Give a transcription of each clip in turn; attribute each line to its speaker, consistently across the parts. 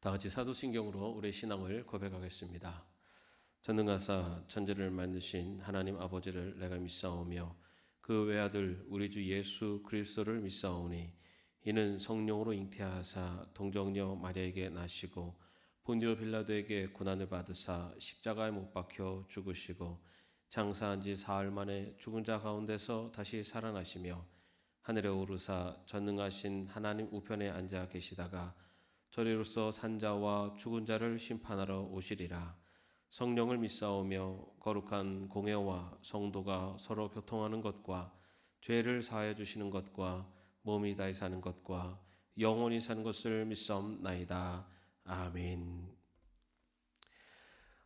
Speaker 1: 다 같이 사도신경으로 우리의 신앙을 고백하겠습니다. 전능하사 천지를 만드신 하나님 아버지를 내가 믿사오며 그 외아들 우리 주 예수 그리스도를 믿사오니 이는 성령으로 잉태하사 동정녀 마리아에게 나시고 본디오 빌라도에게 고난을 받으사 십자가에 못 박혀 죽으시고 장사한 지 사흘 만에 죽은 자 가운데서 다시 살아나시며 하늘에 오르사 전능하신 하나님 우편에 앉아 계시다가 저리로서 산자와 죽은 자를 심판하러 오시리라. 성령을 믿사오며 거룩한 공회와 성도가 서로 교통하는 것과 죄를 사하여 주시는 것과 몸이 다히 사는 것과 영원히 사는 것을 믿사옵나이다. 아멘.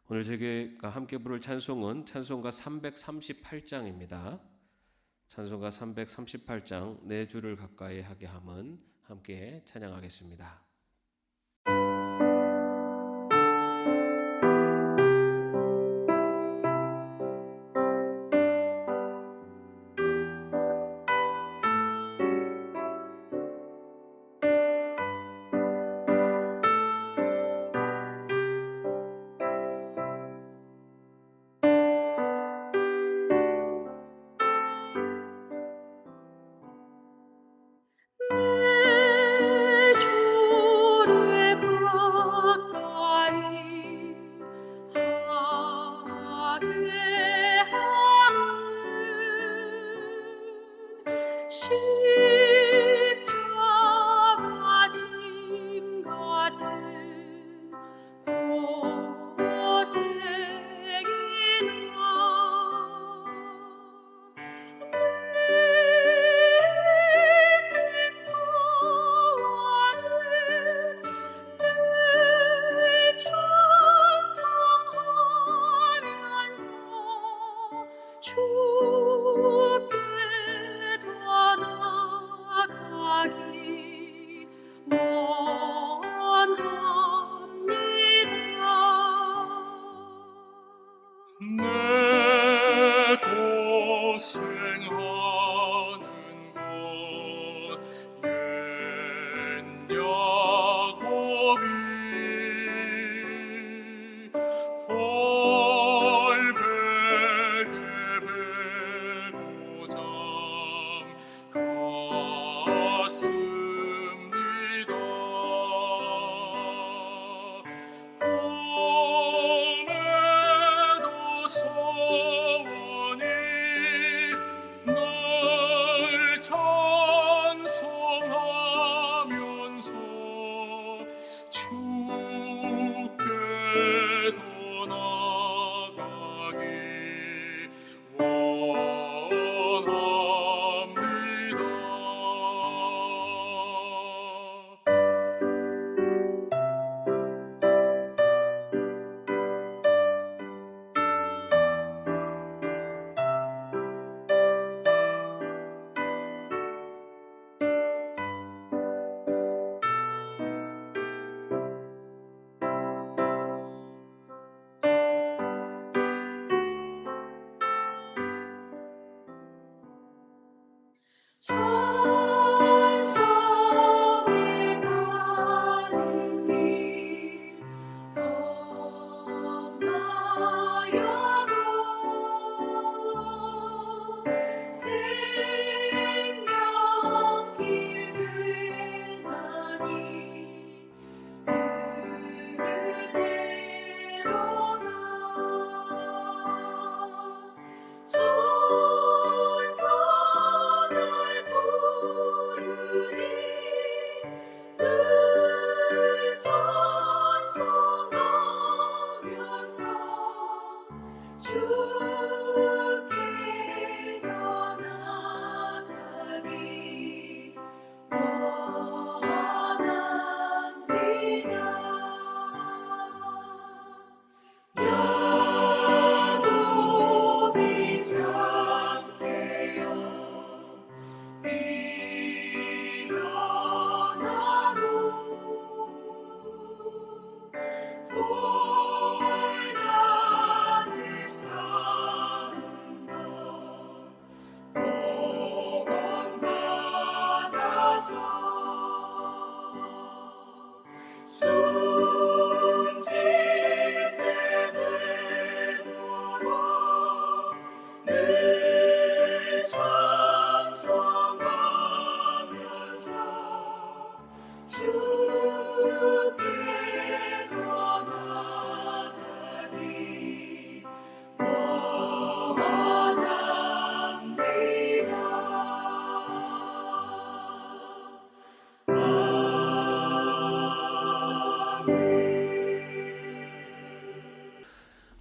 Speaker 1: 오늘 저희가 함께 부를 찬송은 찬송가 338장입니다. 찬송가 338장 내 주를 가까이 하게 함은 함께 찬양하겠습니다.
Speaker 2: 내 주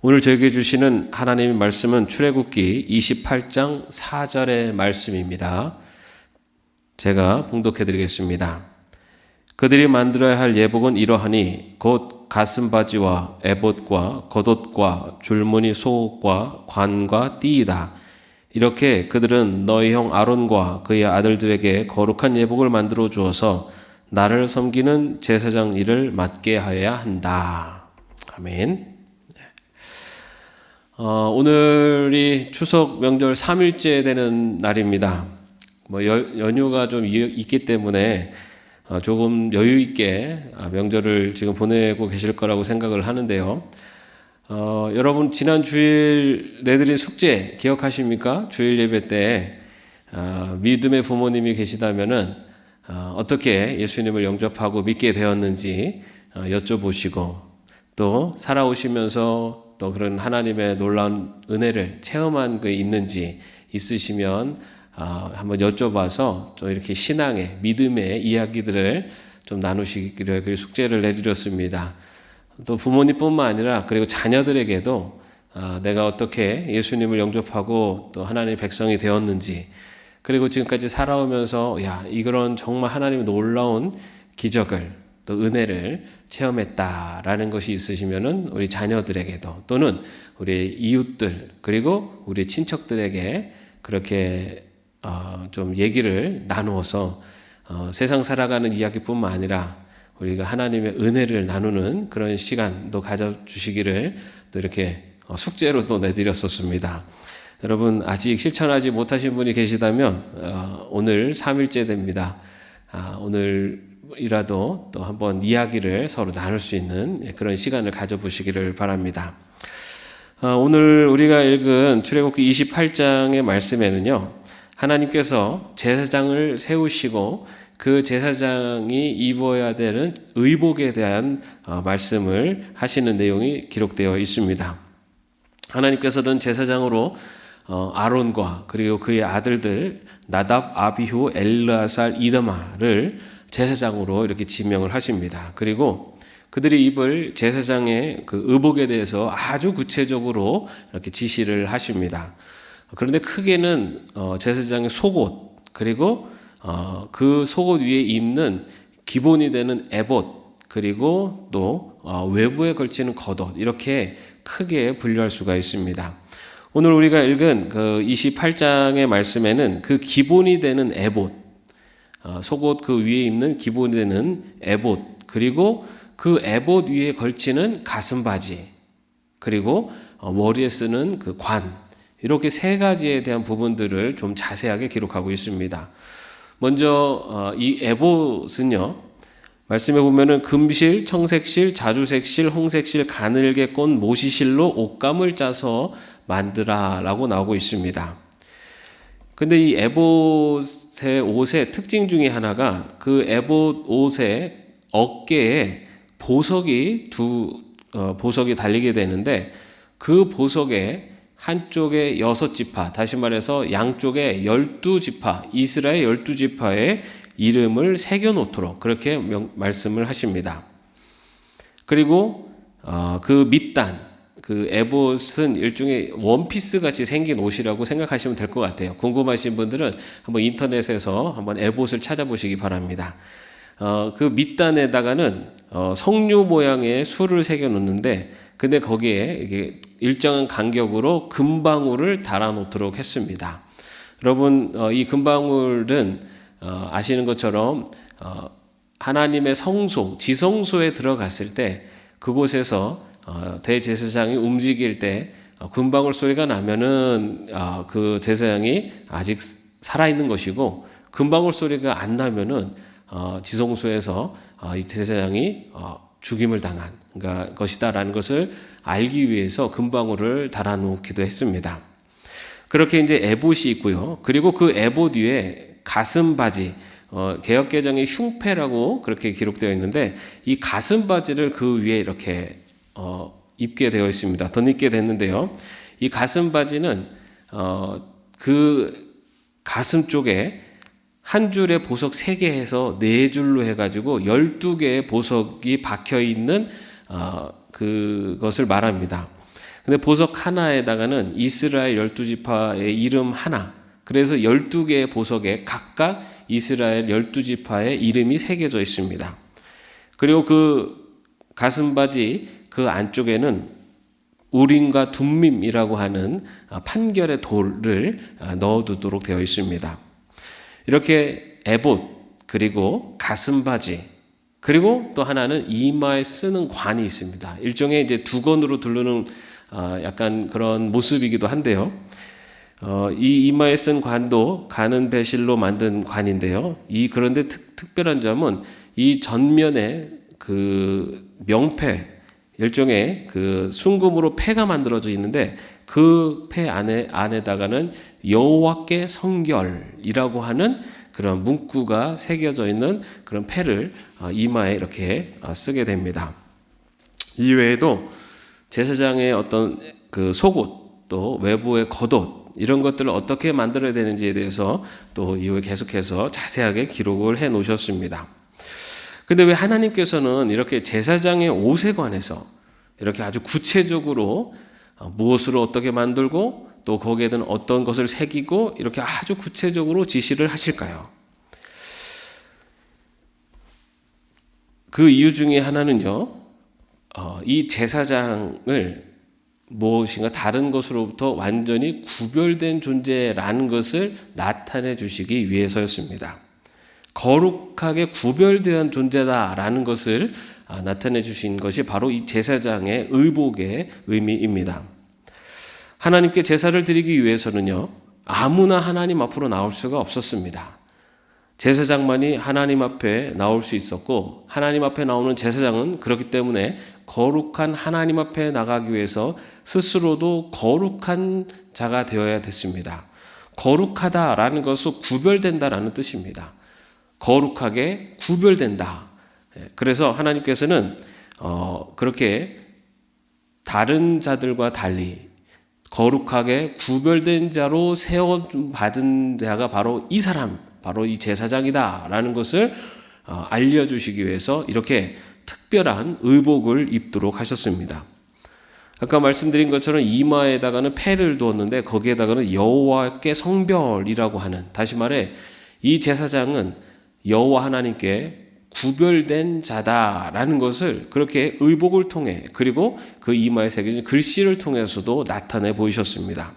Speaker 1: 오늘 저에게 주시는 하나님의 말씀은 출애굽기 28장 4절의 말씀입니다. 제가 봉독해 드리겠습니다. 그들이 만들어야 할 예복은 이러하니 곧 가슴바지와 에봇과 겉옷과 줄무늬 속옷과 관과 띠이다. 이렇게 그들은 너희 형 아론과 그의 아들들에게 거룩한 예복을 만들어 주어서 나를 섬기는 제사장 일을 맡게 하여야 한다. 아멘. 오늘이 추석 명절 3일째 되는 날입니다. 연휴가 좀 있기 때문에 조금 여유 있게 명절을 지금 보내고 계실 거라고 생각을 하는데요. 여러분 지난 주일 내드린 숙제 기억하십니까? 주일 예배 때 믿음의 부모님이 계시다면은 어떻게 예수님을 영접하고 믿게 되었는지 여쭤보시고 또 살아오시면서 또 그런 하나님의 놀라운 은혜를 체험한 게 있는지 있으시면 한번 여쭤봐서 또 이렇게 신앙의 믿음의 이야기들을 좀 나누시기를 숙제를 내드렸습니다. 또 부모님뿐만 아니라 그리고 자녀들에게도 내가 어떻게 예수님을 영접하고 또 하나님의 백성이 되었는지 그리고 지금까지 살아오면서 이런 정말 하나님의 놀라운 기적을 또 은혜를 체험했다라는 것이 있으시면은 우리 자녀들에게도 또는 우리 이웃들 그리고 우리 친척들에게 그렇게 좀 얘기를 나누어서 세상 살아가는 이야기뿐만 아니라 우리가 하나님의 은혜를 나누는 그런 시간도 가져주시기를 또 이렇게 숙제로 또 내드렸었습니다. 여러분 아직 실천하지 못하신 분이 계시다면 오늘 3일째 됩니다. 오늘이라도 또 한번 이야기를 서로 나눌 수 있는 그런 시간을 가져보시기를 바랍니다. 오늘 우리가 읽은 출애굽기 28장의 말씀에는요, 하나님께서 제사장을 세우시고 그 제사장이 입어야 되는 의복에 대한 말씀을 하시는 내용이 기록되어 있습니다. 하나님께서는 제사장으로 아론과 그리고 그의 아들들 나답, 아비후, 엘르아살, 이더마를 제사장으로 이렇게 지명을 하십니다. 그리고 그들이 입을 제사장의 그 의복에 대해서 아주 구체적으로 이렇게 지시를 하십니다. 그런데 크게는 제사장의 속옷 그리고 그 속옷 위에 입는 기본이 되는 에봇 그리고 또 외부에 걸치는 겉옷 이렇게 크게 분류할 수가 있습니다. 오늘 우리가 읽은 그 28장의 말씀에는 그 기본이 되는 에봇, 속옷 그 위에 입는 기본이 되는 에봇 그리고 그 에봇 위에 걸치는 가슴바지 그리고 머리에 쓰는 그 관 이렇게 세 가지에 대한 부분들을 좀 자세하게 기록하고 있습니다. 먼저 이 에봇은요, 말씀에 보면은 금실, 청색실, 자주색실, 홍색실, 가늘게 꼰 모시실로 옷감을 짜서 만드라라고 나오고 있습니다. 근데 이 에봇의 옷의 특징 중에 하나가 그 에봇 옷의 어깨에 보석이 보석이 달리게 되는데 그 보석에 한쪽에 6지파, 다시 말해서 양쪽에 12지파, 이스라엘 12지파의 이름을 새겨놓도록 그렇게 말씀을 하십니다. 그리고 그 밑단, 그 에봇은 일종의 원피스 같이 생긴 옷이라고 생각하시면 될 것 같아요. 궁금하신 분들은 한번 인터넷에서 한번 에봇을 찾아보시기 바랍니다. 그 밑단에다가는 석류 모양의 술을 새겨놓는데 근데 거기에 이게 일정한 간격으로 금방울을 달아놓도록 했습니다. 여러분 이 금방울은 아시는 것처럼 하나님의 성소, 지성소에 들어갔을 때 그곳에서 대제사장이 움직일 때 금방울 소리가 나면은 그 제사장이 아직 살아있는 것이고 금방울 소리가 안 나면은 지성소에서 이 제사장이 죽임을 당한 것이다라는 것을 알기 위해서 금방울을 달아놓기도 했습니다. 그렇게 이제 에봇이 있고요. 그리고 그 에봇 위에 가슴바지, 개역개정의 흉패라고 그렇게 기록되어 있는데 이 가슴 바지를 그 위에 이렇게 입게 되어 있습니다. 덧입게 됐는데요. 이 가슴 바지는 그 가슴 쪽에 한 줄에 보석 3개 해서 4줄로 해가지고 12개의 보석이 박혀 있는 그것을 말합니다. 근데 보석 하나에다가는 이스라엘 12지파의 이름 하나, 그래서 12개의 보석에 각각 이스라엘 12지파의 이름이 새겨져 있습니다. 그리고 그 가슴바지 그 안쪽에는 우림과 둠밈이라고 하는 판결의 돌을 넣어두도록 되어 있습니다. 이렇게 에봇, 그리고 가슴바지, 그리고 또 하나는 이마에 쓰는 관이 있습니다. 일종의 이제 두건으로 두르는 약간 그런 모습이기도 한데요. 이 이마에 쓴 관도 가는 배실로 만든 관인데요. 그런데 특별한 점은 이 전면에 그 명패, 일종의 그 순금으로 패가 만들어져 있는데 그 패 안에다가는 여호와께 성결이라고 하는 그런 문구가 새겨져 있는 그런 패를 이마에 이렇게 쓰게 됩니다. 이 외에도 제사장의 어떤 그 속옷, 또 외부의 겉옷, 이런 것들을 어떻게 만들어야 되는지에 대해서 또 이후에 계속해서 자세하게 기록을 해 놓으셨습니다. 근데 왜 하나님께서는 이렇게 제사장의 옷에 관해서 이렇게 아주 구체적으로 무엇으로 어떻게 만들고 또 거기에는 어떤 것을 새기고 이렇게 아주 구체적으로 지시를 하실까요? 그 이유 중에 하나는요, 이 제사장을 무엇인가 다른 것으로부터 완전히 구별된 존재라는 것을 나타내 주시기 위해서였습니다. 거룩하게 구별된 존재다라는 것을 나타내 주신 것이 바로 이 제사장의 의복의 의미입니다. 하나님께 제사를 드리기 위해서는요, 아무나 하나님 앞으로 나올 수가 없었습니다. 제사장만이 하나님 앞에 나올 수 있었고, 하나님 앞에 나오는 제사장은 그렇기 때문에 거룩한 하나님 앞에 나가기 위해서 스스로도 거룩한 자가 되어야 됐습니다. 거룩하다라는 것은 구별된다라는 뜻입니다. 거룩하게 구별된다. 그래서 하나님께서는 그렇게 다른 자들과 달리 거룩하게 구별된 자로 세워받은 자가 바로 이 사람, 바로 이 제사장이다라는 것을 알려주시기 위해서 이렇게 특별한 의복을 입도록 하셨습니다. 아까 말씀드린 것처럼 이마에다가는 패를 두었는데 거기에다가는 여호와께 성별이라고 하는, 다시 말해 이 제사장은 여호와 하나님께 구별된 자다라는 것을 그렇게 의복을 통해, 그리고 그 이마에 새겨진 글씨를 통해서도 나타내 보이셨습니다.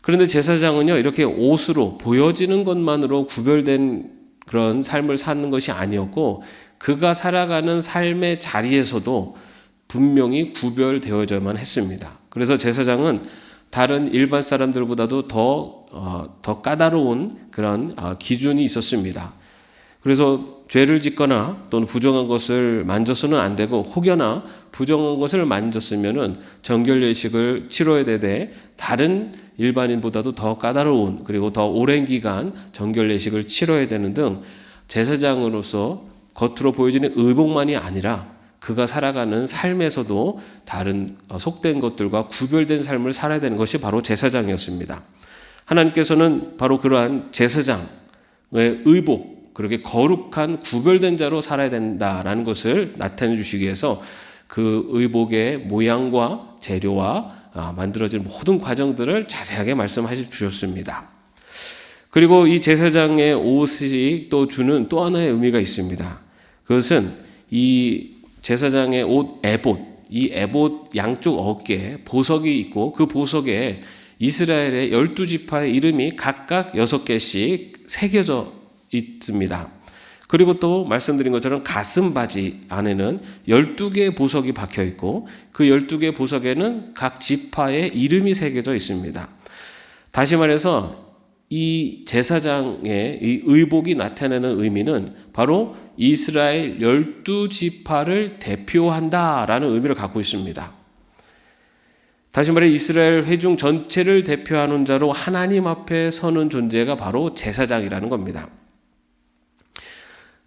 Speaker 1: 그런데 제사장은요, 이렇게 옷으로 보여지는 것만으로 구별된 그런 삶을 사는 것이 아니었고, 그가 살아가는 삶의 자리에서도 분명히 구별되어져야만 했습니다. 그래서 제사장은 다른 일반 사람들보다도 더 까다로운 그런 기준이 있었습니다. 그래서 죄를 짓거나 또는 부정한 것을 만져서는 안 되고, 혹여나 부정한 것을 만졌으면은 정결 예식을 치러야 되되, 다른 일반인보다도 더 까다로운, 그리고 더 오랜 기간 정결 예식을 치러야 되는 등 제사장으로서 겉으로 보여지는 의복만이 아니라 그가 살아가는 삶에서도 다른 속된 것들과 구별된 삶을 살아야 되는 것이 바로 제사장이었습니다. 하나님께서는 바로 그러한 제사장의 의복, 그렇게 거룩한 구별된 자로 살아야 된다라는 것을 나타내 주시기 위해서 그 의복의 모양과 재료와 만들어진 모든 과정들을 자세하게 말씀하시 주셨습니다. 그리고 이 제사장의 옷이 또 주는 또 하나의 의미가 있습니다. 그것은 이 제사장의 옷 에봇, 이 에봇 양쪽 어깨에 보석이 있고, 그 보석에 이스라엘의 12지파의 이름이 각각 6개씩 새겨져 있습니다. 그리고 또 말씀드린 것처럼 가슴 바지 안에는 12개의 보석이 박혀 있고, 그 12개의 보석에는 각 지파의 이름이 새겨져 있습니다. 다시 말해서 이 제사장의 이 의복이 나타내는 의미는 바로 이스라엘 12지파를 대표한다라는 의미를 갖고 있습니다. 다시 말해 이스라엘 회중 전체를 대표하는 자로 하나님 앞에 서는 존재가 바로 제사장이라는 겁니다.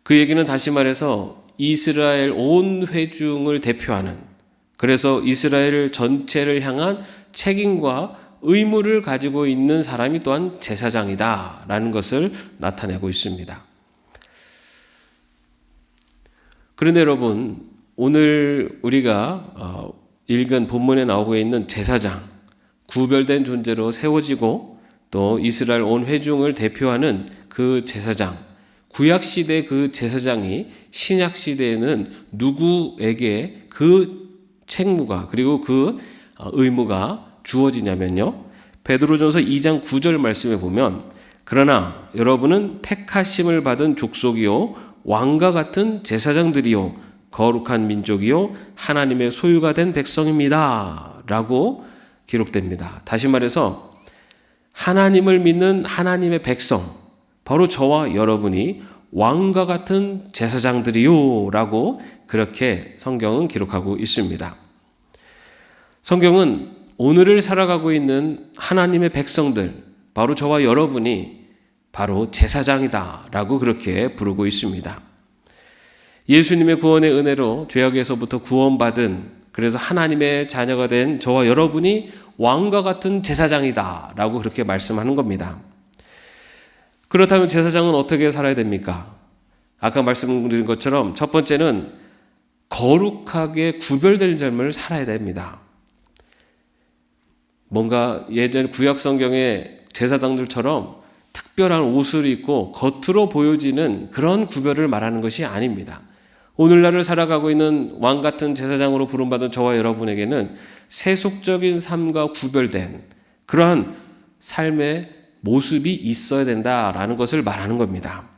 Speaker 1: 그 얘기는 다시 말해서 이스라엘 온 회중을 대표하는, 그래서 이스라엘 전체를 향한 책임과 의무를 가지고 있는 사람이 또한 제사장이다라는 것을 나타내고 있습니다. 그런데 여러분, 오늘 우리가 읽은 본문에 나오고 있는 제사장, 구별된 존재로 세워지고 또 이스라엘 온 회중을 대표하는 그 제사장, 구약시대 그 제사장이 신약시대에는 누구에게 그 책무가 그리고 그 의무가 주어지냐면요, 베드로전서 2장 9절 말씀에 보면, 그러나 여러분은 택하심을 받은 족속이요 왕과 같은 제사장들이요 거룩한 민족이요 하나님의 소유가 된 백성입니다 라고 기록됩니다. 다시 말해서 하나님을 믿는 하나님의 백성, 바로 저와 여러분이 왕과 같은 제사장들이요 라고 그렇게 성경은 기록하고 있습니다. 성경은 오늘을 살아가고 있는 하나님의 백성들, 바로 저와 여러분이 바로 제사장이다 라고 그렇게 부르고 있습니다. 예수님의 구원의 은혜로 죄악에서부터 구원받은, 그래서 하나님의 자녀가 된 저와 여러분이 왕과 같은 제사장이다 라고 그렇게 말씀하는 겁니다. 그렇다면 제사장은 어떻게 살아야 됩니까? 아까 말씀드린 것처럼 첫 번째는 거룩하게 구별된 삶을 살아야 됩니다. 뭔가 예전 구약 성경의 제사장들처럼 특별한 옷을 입고 겉으로 보여지는 그런 구별을 말하는 것이 아닙니다. 오늘날을 살아가고 있는 왕 같은 제사장으로 부름받은 저와 여러분에게는 세속적인 삶과 구별된 그러한 삶의 모습이 있어야 된다라는 것을 말하는 겁니다.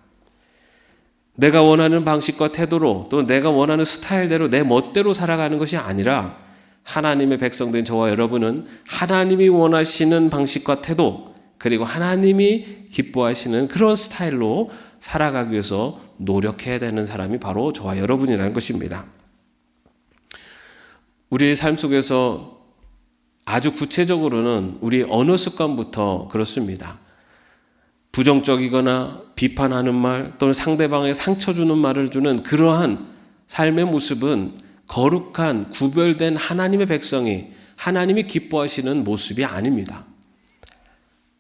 Speaker 1: 내가 원하는 방식과 태도로, 또 내가 원하는 스타일대로 내 멋대로 살아가는 것이 아니라 하나님의 백성된 저와 여러분은 하나님이 원하시는 방식과 태도, 그리고 하나님이 기뻐하시는 그런 스타일로 살아가기 위해서 노력해야 되는 사람이 바로 저와 여러분이라는 것입니다. 우리의 삶 속에서 아주 구체적으로는 우리 언어 습관부터 그렇습니다. 부정적이거나 비판하는 말, 또는 상대방에게 상처 주는 말을 주는 그러한 삶의 모습은 거룩한 구별된 하나님의 백성이, 하나님이 기뻐하시는 모습이 아닙니다.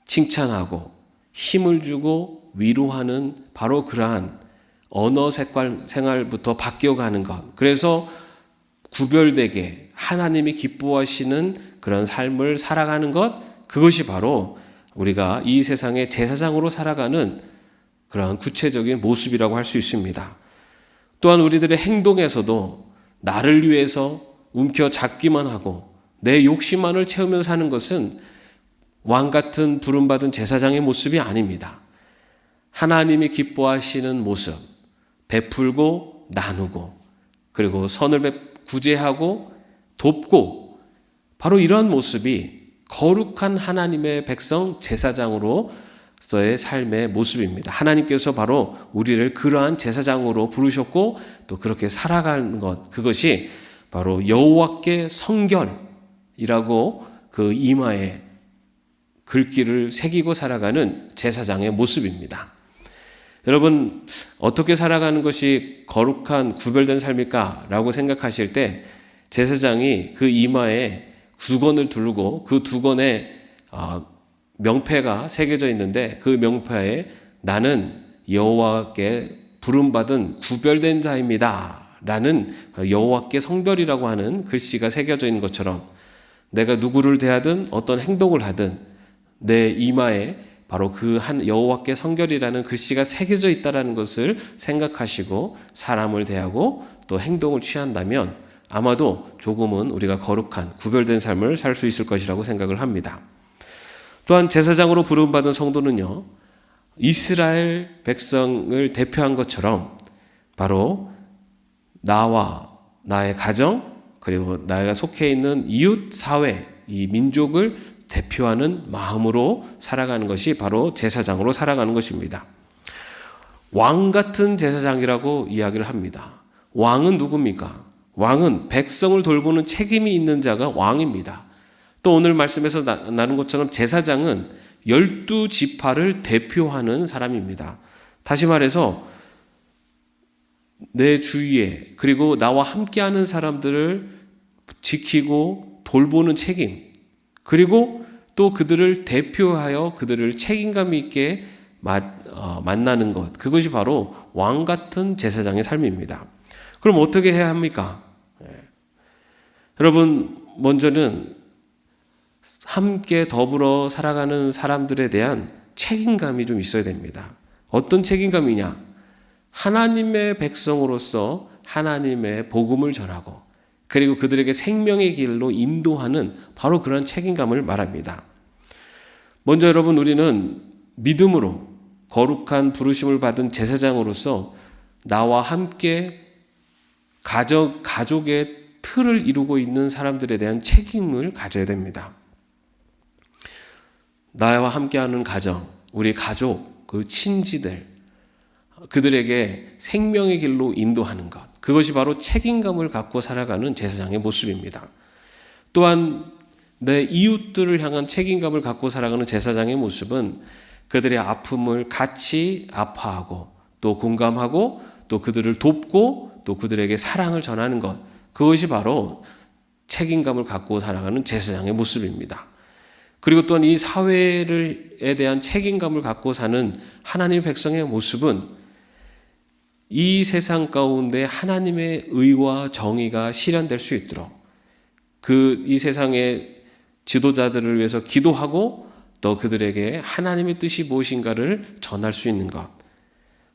Speaker 1: 칭찬하고 힘을 주고 위로하는 바로 그러한 언어 생활부터 바뀌어가는 것, 그래서 구별되게 하나님이 기뻐하시는 그런 삶을 살아가는 것, 그것이 바로 우리가 이 세상의 제사장으로 살아가는 그러한 구체적인 모습이라고 할 수 있습니다. 또한 우리들의 행동에서도 나를 위해서 움켜잡기만 하고 내 욕심만을 채우면서 사는 것은 왕 같은 부름받은 제사장의 모습이 아닙니다. 하나님이 기뻐하시는 모습, 베풀고 나누고, 그리고 선을 구제하고 돕고, 바로 이런 모습이 거룩한 하나님의 백성 제사장으로서의 삶의 모습입니다. 하나님께서 바로 우리를 그러한 제사장으로 부르셨고 또 그렇게 살아가는 것, 그것이 바로 여호와께 성결이라고 그 이마에 글귀를 새기고 살아가는 제사장의 모습입니다. 여러분, 어떻게 살아가는 것이 거룩한 구별된 삶일까? 라고 생각하실 때 제사장이 그 이마에 두건을 두르고 그 두건에 명패가 새겨져 있는데, 그 명패에 나는 여호와께 부름받은 구별된 자입니다 라는 여호와께 성별이라고 하는 글씨가 새겨져 있는 것처럼, 내가 누구를 대하든 어떤 행동을 하든 내 이마에 바로 그 한 여호와께 성결이라는 글씨가 새겨져 있다는 것을 생각하시고 사람을 대하고 또 행동을 취한다면 아마도 조금은 우리가 거룩한 구별된 삶을 살 수 있을 것이라고 생각을 합니다. 또한 제사장으로 부름받은 성도는요, 이스라엘 백성을 대표한 것처럼 바로 나와 나의 가정, 그리고 내가 속해 있는 이웃 사회, 이 민족을 대표하는 마음으로 살아가는 것이 바로 제사장으로 살아가는 것입니다. 왕 같은 제사장이라고 이야기를 합니다. 왕은 누굽니까? 왕은 백성을 돌보는 책임이 있는 자가 왕입니다. 또 오늘 말씀에서 나눈 것처럼 제사장은 12지파를 대표하는 사람입니다. 다시 말해서 내 주위에 그리고 나와 함께하는 사람들을 지키고 돌보는 책임, 그리고 또 그들을 대표하여 그들을 책임감 있게 만나는 것, 그것이 바로 왕 같은 제사장의 삶입니다. 그럼 어떻게 해야 합니까? 여러분, 먼저는 함께 더불어 살아가는 사람들에 대한 책임감이 좀 있어야 됩니다. 어떤 책임감이냐? 하나님의 백성으로서 하나님의 복음을 전하고 그리고 그들에게 생명의 길로 인도하는 바로 그런 책임감을 말합니다. 먼저 여러분, 우리는 믿음으로 거룩한 부르심을 받은 제사장으로서 나와 함께 가족의 틀을 이루고 있는 사람들에 대한 책임을 가져야 됩니다. 나와 함께하는 가정, 우리 가족, 그 친지들, 그들에게 생명의 길로 인도하는 것, 그것이 바로 책임감을 갖고 살아가는 제사장의 모습입니다. 또한 내 이웃들을 향한 책임감을 갖고 살아가는 제사장의 모습은 그들의 아픔을 같이 아파하고 또 공감하고 또 그들을 돕고 또 그들에게 사랑을 전하는 것, 그것이 바로 책임감을 갖고 살아가는 제사장의 모습입니다. 그리고 또한 이 사회에 대한 책임감을 갖고 사는 하나님의 백성의 모습은 이 세상 가운데 하나님의 의와 정의가 실현될 수 있도록 이 세상의 지도자들을 위해서 기도하고 또 그들에게 하나님의 뜻이 무엇인가를 전할 수 있는 것,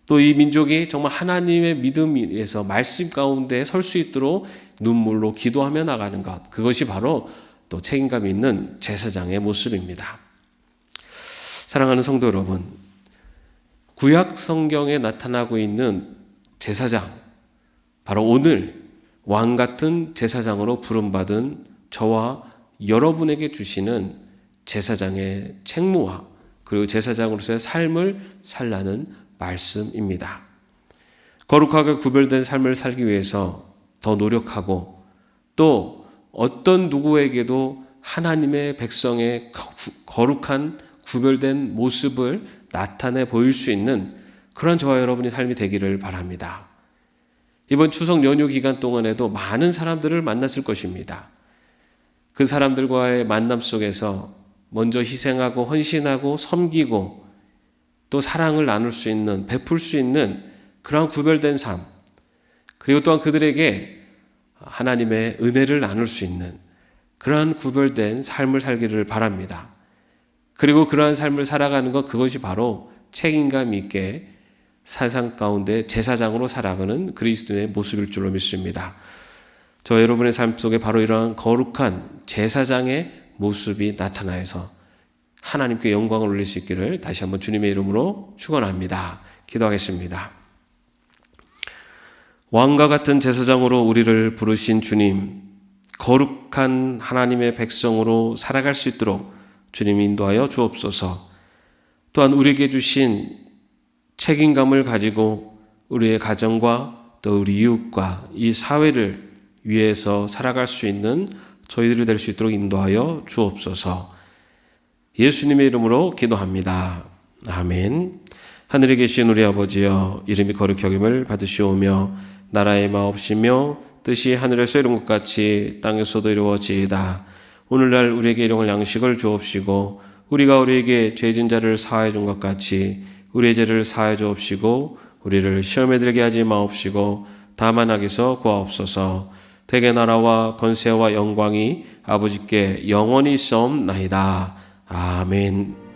Speaker 1: 또 이 민족이 정말 하나님의 믿음에서 말씀 가운데 설 수 있도록 눈물로 기도하며 나가는 것, 그것이 바로 또 책임감 있는 제사장의 모습입니다. 사랑하는 성도 여러분, 구약 성경에 나타나고 있는 제사장, 바로 오늘 왕 같은 제사장으로 부름받은 저와 여러분에게 주시는 제사장의 책무와 그리고 제사장으로서의 삶을 살라는 말씀입니다. 거룩하게 구별된 삶을 살기 위해서 더 노력하고 또 어떤 누구에게도 하나님의 백성의 거룩한 구별된 모습을 나타내 보일 수 있는 그런 저와 여러분의 삶이 되기를 바랍니다. 이번 추석 연휴 기간 동안에도 많은 사람들을 만났을 것입니다. 그 사람들과의 만남 속에서 먼저 희생하고 헌신하고 섬기고 또 사랑을 나눌 수 있는, 베풀 수 있는 그런 구별된 삶, 그리고 또한 그들에게 하나님의 은혜를 나눌 수 있는 그러한 구별된 삶을 살기를 바랍니다. 그리고 그러한 삶을 살아가는 것, 그것이 바로 책임감 있게 세상 가운데 제사장으로 살아가는 그리스도의 모습일 줄로 믿습니다. 저 여러분의 삶 속에 바로 이러한 거룩한 제사장의 모습이 나타나서 하나님께 영광을 올릴 수 있기를 다시 한번 주님의 이름으로 축원합니다. 기도하겠습니다. 왕과 같은 제사장으로 우리를 부르신 주님, 거룩한 하나님의 백성으로 살아갈 수 있도록 주님 인도하여 주옵소서. 또한 우리에게 주신 책임감을 가지고 우리의 가정과 또 우리 이웃과 이 사회를 위해서 살아갈 수 있는 저희들이 될 수 있도록 인도하여 주옵소서. 예수님의 이름으로 기도합니다. 아멘. 하늘에 계신 우리 아버지여, 이름이 거룩히 여김을 받으시오며 나라의 마옵시며 뜻이 하늘에서 이룬 것 같이 땅에서도 이루어지이다. 오늘날 우리에게 일용할 양식을 주옵시고 우리가 우리에게 죄진 자를 사하여 준 것 같이 우리의 죄를 사하여 주옵시고 우리를 시험에 들게 하지 마옵시고 다만 악에서 구하옵소서. 대개 나라와 권세와 영광이 아버지께 영원히 있사옵나이다. 아멘.